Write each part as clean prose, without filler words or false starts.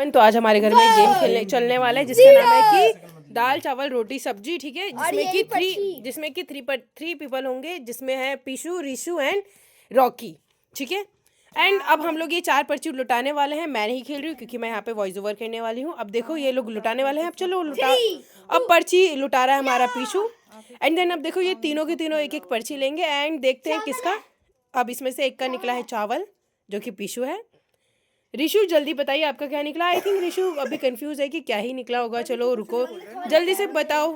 तो आज हमारे घर में एक गेम खेलने चलने वाला है जिसका नाम है कि दाल चावल रोटी सब्जी। ठीक है, जिसमें कि थ्री पीपल होंगे, जिसमें है पीशू, रिशु एंड रॉकी। ठीक है, एंड अब हम लोग ये 4 पर्ची लुटाने वाले हैं। मैं नहीं खेल रही हूँ क्योंकि मैं यहाँ पे वॉइस ओवर करने वाली हूँ। अब देखो ये लोग लुटाने वाले हैं। अब चलो लुटा। अब पर्ची लुटा रहा है हमारा पीशू। एंड देन अब देखो ये तीनों के तीनों एक एक पर्ची लेंगे एंड देखते हैं किसका। अब इसमें से एक का निकला है चावल, जो कि पीशू है। रिशु जल्दी बताइए आपका क्या निकला। आई थिंक रिशु अभी कंफ्यूज है कि क्या ही निकला होगा। चलो रुको, जल्दी से बताओ।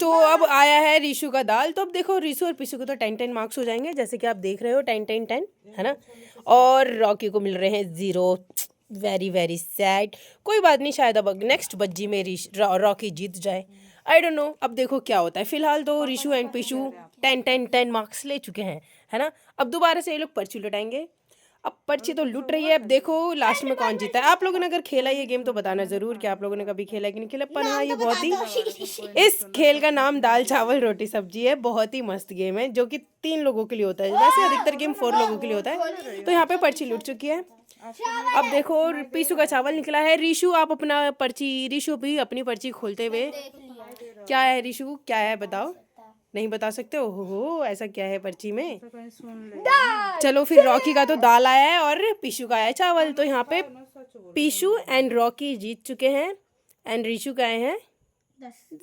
तो अब आया है रिशु का दाल। तो अब देखो रिशु और पीशु को तो 10-10 मार्क्स हो जाएंगे, जैसे कि आप देख रहे हो 10-10-10 है ना। और रॉकी को मिल रहे हैं 0। Very very sad. कोई बात नहीं, शायद अब नेक्स्ट बज्जी में रॉकी जीत जाए। आई डोंट नो, अब देखो क्या होता है। फिलहाल तो रिशु एंड पीशु 10-10-10 मार्क्स ले चुके हैं, है ना। अब दोबारा से ये लोग पर्ची लुटाएंगे। अब पर्ची तो लुट रही है। अब देखो लास्ट में कौन जीता है। आप लोगों ने अगर खेला ये गेम तो बताना जरूर कि आप लोगों ने कभी खेला कि नहीं खेला। पर हाँ, ये बहुत ही इस खेल का नाम दाल चावल रोटी सब्जी है। बहुत ही मस्त गेम है जो कि 3 लोगों के लिए होता है। वैसे अधिकतर गेम 4 लोगों के लिए होता है। तो यहाँ पे पर्ची लुट चुकी है। अब देखो पीसू का चावल निकला है। रिशु आप अपना पर्ची, रिशु भी अपनी पर्ची खोलते हुए। क्या है रिशु, क्या है बताओ। नहीं बता सकते हो, ऐसा क्या है पर्ची में। चलो फिर रॉकी का तो दाल आया है और पीशू का आया है चावल। तो यहाँ पे पीशू एंड रॉकी जीत चुके हैं एंड रिशु का आए हैं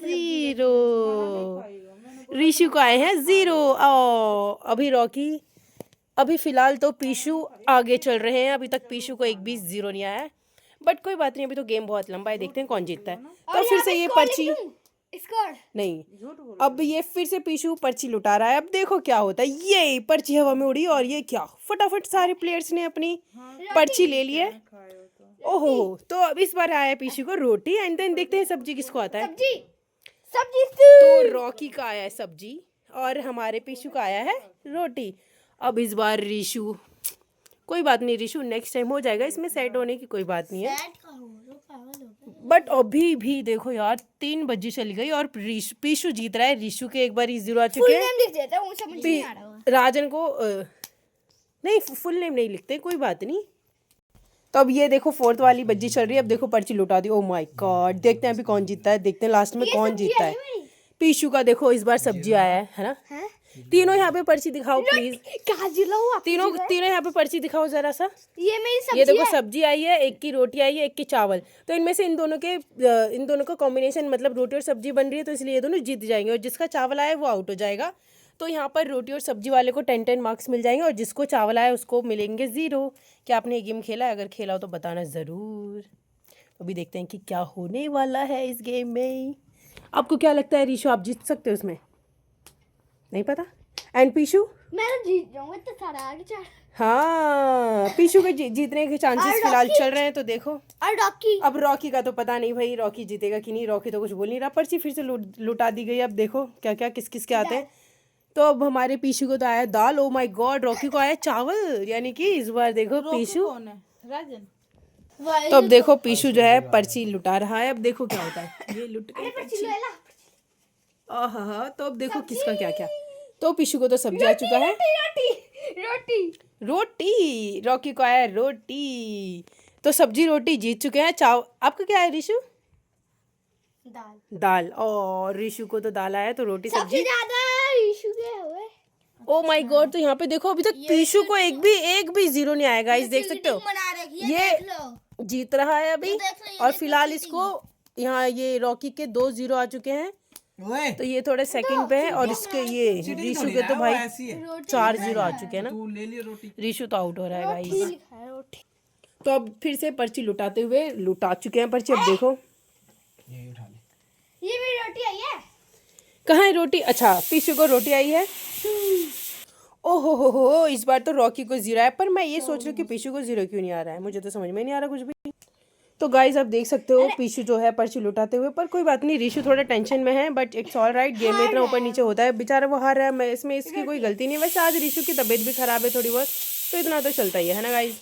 0। रिशु को आए हैं 0। अभी रॉकी, अभी फिलहाल तो पीशू आगे चल रहे हैं। अभी तक पीशू को एक भी 0 नहीं आया है। बट कोई बात नहीं, अभी तो गेम बहुत लंबा है। देखते हैं कौन जीतता है। तो फिर से ये पर्ची नहीं, अब ये फिर से पीशू पर्ची लुटा रहा है। अब देखो क्या होता है। ये पर्ची हवा में उड़ी और ये क्या, फटाफट सारे प्लेयर्स ने अपनी पर्ची ले ली है। ओहो, तो अब इस बार आया पीशू को रोटी एंड देन देखते हैं सब्जी किसको आता है। सब्जी तो रॉकी का आया है सब्जी और हमारे पीशू का आया है रोटी। अब इस बार रिशु, कोई बात नहीं रिशु, नेक्स्ट टाइम हो जाएगा, इसमें सेट होने की कोई बात नहीं है। बट अभी भी देखो यार 3 बजे चली गई और पीशू जीत रहा है। रिशु के एक बार 0 आ चुके हैं। राजन को नहीं, फुल नेम नहीं लिखते, कोई बात नहीं। तो अब ये देखो 4th वाली बज्जी चल रही है। अब देखो पर्ची लुटा दी। ओ माय गॉड, देखते हैं अभी कौन जीतता है। देखते हैं लास्ट में कौन जीतता है। पीशू का देखो इस बार सब्जी आया है ना। तीनों यहाँ पे पर्ची दिखाओ प्लीज। तीनों यहाँ पे पर्ची दिखाओ जरा सा। ये मेरी सब्जी, ये देखो सब्जी आई है, एक की रोटी आई है, एक की चावल। तो इनमें से इन दोनों का कॉम्बिनेशन मतलब रोटी और सब्जी बन रही है, तो इसलिए ये दोनों जीत जाएंगे और जिसका चावल आया वो आउट हो जाएगा। तो यहाँ पर रोटी और सब्जी वाले को 10-10 मार्क्स मिल जाएंगे और जिसको चावल आया उसको मिलेंगे 0। क्या आपने ये गेम खेला है? अगर खेला हो तो बताना ज़रूर। अभी देखते हैं कि क्या होने वाला है इस गेम में। आपको क्या लगता है रिशु, आप जीत सकते हो इसमें? नहीं पता। एंड पीशू, मैं तो जीत जाऊंगा, इतना सारा आगे चल। हाँ, पीशू के जीतने के चांसेस फिलहाल चल रहे हैं। तो देखो और रॉकी, अब रॉकी का तो पता नहीं भाई, रॉकी जीतेगा कि नहीं। रॉकी तो कुछ बोल नहीं रहा। पर्ची फिर से लुटा दी गई। अब देखो क्या क्या किस किस के आते हैं। तो अब हमारे पीशू को तो आया दाल। ओ माय गॉड, रॉकी को आया चावल। यानी कि इस बार देखो पीशू, राजन। तो अब देखो पीशू जो है पर्ची लुटा रहा है। अब देखो क्या होता है। ये लुट गई पर्ची। हाँ, तो अब देखो किसका क्या क्या। तो पीशू को तो सब्जी आ चुका है। रोटी रॉकी को आया रोटी। तो सब्जी रोटी जीत चुके हैं। आपका क्या है रिशु? दाल। और रिशु को तो दाल आया, तो रोटी सब्जी रिशु के हुए। ओ माय गॉड, तो यहाँ पे देखो अभी तक पीशू को एक भी 0 नहीं आएगा। इस देख सकते हो, ये जीत रहा है अभी। और फिलहाल इसको यहाँ ये रॉकी के 2 0 आ चुके हैं। तो ये थोड़े सेकंड पे है और इसके ये रिशु के तो भाई 4 0 आ चुके हैं ना। रिशु तो आउट हो रहा है गाइस। तो अब फिर से पर्ची लुटा चुके हैं पर्ची। अब देखो ये मेरी रोटी आई है। कहाँ है रोटी? अच्छा, पीछे को रोटी आई है। ओहो हो, इस बार तो रॉकी को 0 है। पर मैं ये सोच रही हूँ कि पीछू को 0 क्यों नहीं आ रहा है। मुझे तो समझ में नहीं आ रहा कुछ भी। तो गाइस आप देख सकते हो पीशू जो है पर्ची लुटाते हुए। पर कोई बात नहीं, रिशु थोड़ा टेंशन में है। But it's all right, game में इतना ऊपर नीचे होता है। बेचारा वो हार रहा है, मैं इसमें इसकी कोई गलती नहीं है। वैसे आज रिशु की तबीयत भी खराब है थोड़ी बहुत, तो इतना तो चलता ही है ना गाइस।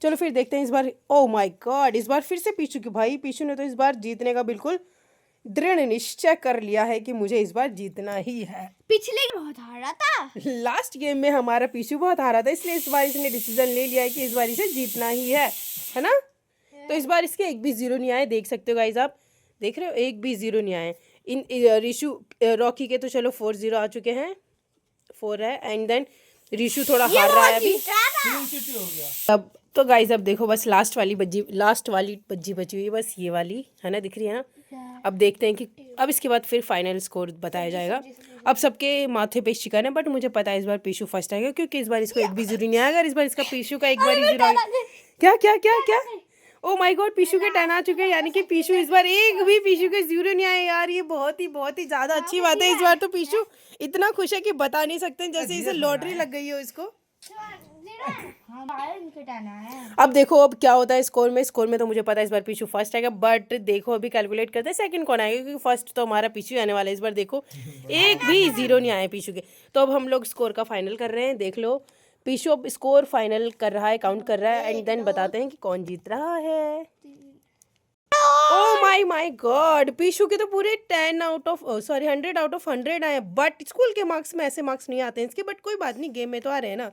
चलो फिर देखते हैं इस बार। ओ माय गॉड, इस बार फिर से पीशू की भाई। पीशू ने तो इस बार जीतने का बिल्कुल दृढ़ निश्चय कर लिया है कि मुझे इस बार जीतना ही है। पिछले बहुत हारा था। लास्ट गेम में हमारा पीछू बहुत हारा था, इसलिए इस बार इसने डिसीजन ले लिया है कि इस बार इसे जीतना ही है ना। तो इस बार इसके एक भी जीरो नहीं आए, देख सकते हो गाइज, आप देख रहे हो, एक भी जीरो नहीं आए। इन ऋषु रॉकी के तो चलो 4-0 आ चुके हैं, 4 है, एंड देन ऋषु थोड़ा हार रहा है अभी। अब तो गाइज अब देखो बस लास्ट वाली बज्जी बची हुई है, बस ये वाली है ना, दिख रही है ना। अब देखते हैं कि अब इसके बाद फिर फाइनल स्कोर बताया जाएगा। अब सबके माथे पे शिकन है, बट मुझे पता है इस बार पीशू फर्स्ट आएगा, क्योंकि इस बार इसको एक भी जीरो नहीं आएगा। इस बार इसका पीशू का एक बार ही जीरो आएगा। क्या क्या क्या क्या, ओ माय गॉड, पीशू के 10 आ चुके हैं, यानी कि पीशू इस बार एक भी पीशू के जीरो नहीं आए यार। ये बहुत ही ज़्यादा अच्छी बात है। इस बार तो पीशू इतना खुश है कि बता नहीं सकते, जैसे इसे लॉटरी लग गई हो इसको। अब देखो अब क्या होता है स्कोर में तो मुझे पता है इस बार पीछू फर्स्ट आएगा, बट देखो अभी कैलकुलेट करते हैं सेकंड कौन आएगा, क्योंकि फर्स्ट तो हमारा पीछू आने वाला है। इस बार देखो एक भी जीरो नहीं आया पीछू के। तो अब हम लोग स्कोर का फाइनल कर रहे हैं, देख लो पीछू अब स्कोर फाइनल कर रहा है, काउंट कर रहा है, एंड देन बताते हैं कि कौन जीत रहा है। ओ माय गॉड, पीछू के तो पूरे 100 आउट ऑफ 100 आए, बट स्कूल के मार्क्स में ऐसे मार्क्स नहीं आते हैं इसके, बट कोई बात नहीं, गेम में तो आ रहे हैं ना।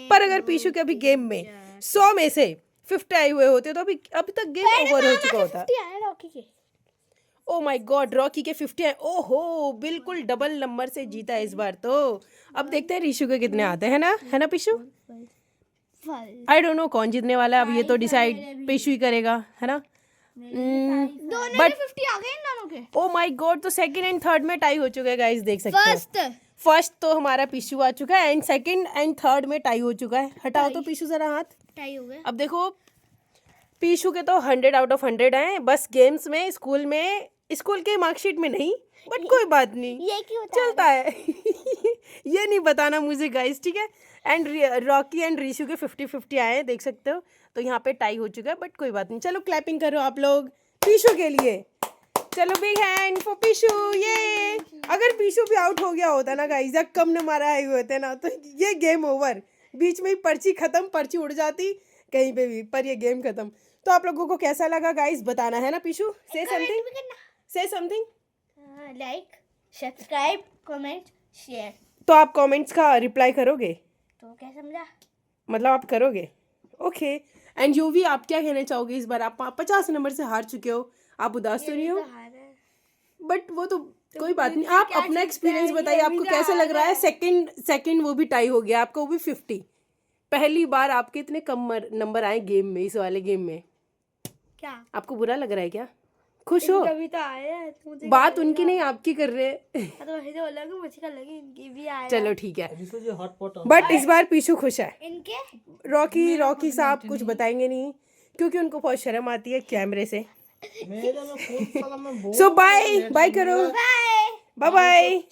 पर अगर पीछू के अभी गेम में 100 में से 50 आए हुए होते तो अभी तक गेम ओवर हो चुका होता। ओ माय गॉड, रॉकी के 50 आए, ओहो बिल्कुल डबल नंबर से जीता है इस बार। तो अब देखते हैं ऋषु के कितने आते हैं, है ना पीछू। आई डोंट नो कौन जीतने वाला है, अब ये तो डिसाइड पीछू ही करेगा, है ना। बट 50 आ गए इन दोनों के। ओ माय गॉड, तो सेकंड एंड थर्ड में टाई हो चुका है गाइस, देख सकते हो। फर्स्ट तो हमारा पीछू आ चुका है, एंड सेकंड एंड थर्ड में टाई हो चुका है। हटाओ तो पीछू जरा हाथ, टाई हो गया। अब देखो पीछू के तो 100 आउट ऑफ 100 आए, बस गेम्स में स्कूल के मार्कशीट में नहीं, बट कोई बात नहीं, ये क्यों चलता है। ये नहीं बताना मुझे गाइस, ठीक है। एंड रॉकी एंड ऋषु के 50-50 आए, देख सकते हो। तो यहाँ पे टाई हो चुका है, बट कोई बात नहीं। चलो क्लैपिंग करो आप लोग पीछू के लिए, चलो बिग हैंड फॉर पीछू। ये अगर पीछू भी आउट हो गया होता ना गाइस, या कम नंबर आए हुए होते ना, तो ये गेम ओवर, बीच में ही पर्ची खत्म, पर्ची उड़ जाती कहीं पे भी, पर ये गेम खत्म। तो आप लोगों को कैसा लगा गाइस बताना है ना पीछू। से something like subscribe comment share. तो आप कमेंट्स का रिप्लाई करोगे, तो क्या समझा, मतलब आप करोगे, ओके। एंड यूवी, आप क्या कहना चाहोगे इस बार? आप 50 नंबर से हार चुके हो, आप उदास तो नहीं हो? बट वो तो कोई बात नहीं, आप अपना एक्सपीरियंस बताइए, आपको कैसा लग रहा है? सेकंड वो भी टाई हो गया आपका, वो भी 50। पहली बार आपके इतने कम नंबर आए गेम में, इस वाले गेम में। क्या आपको बुरा लग रहा है क्या? खुश हो? कभी तो आए हैं, बात उनकी नहीं आपकी कर रहे। तो मुझे लगी इनकी भी आया। चलो ठीक है, बट इस बार पीछू खुश है। इनके रॉकी साहब कुछ बताएंगे नहीं, क्योंकि उनको बहुत शर्म आती है कैमरे से। सो बाय करो, बाय बाय।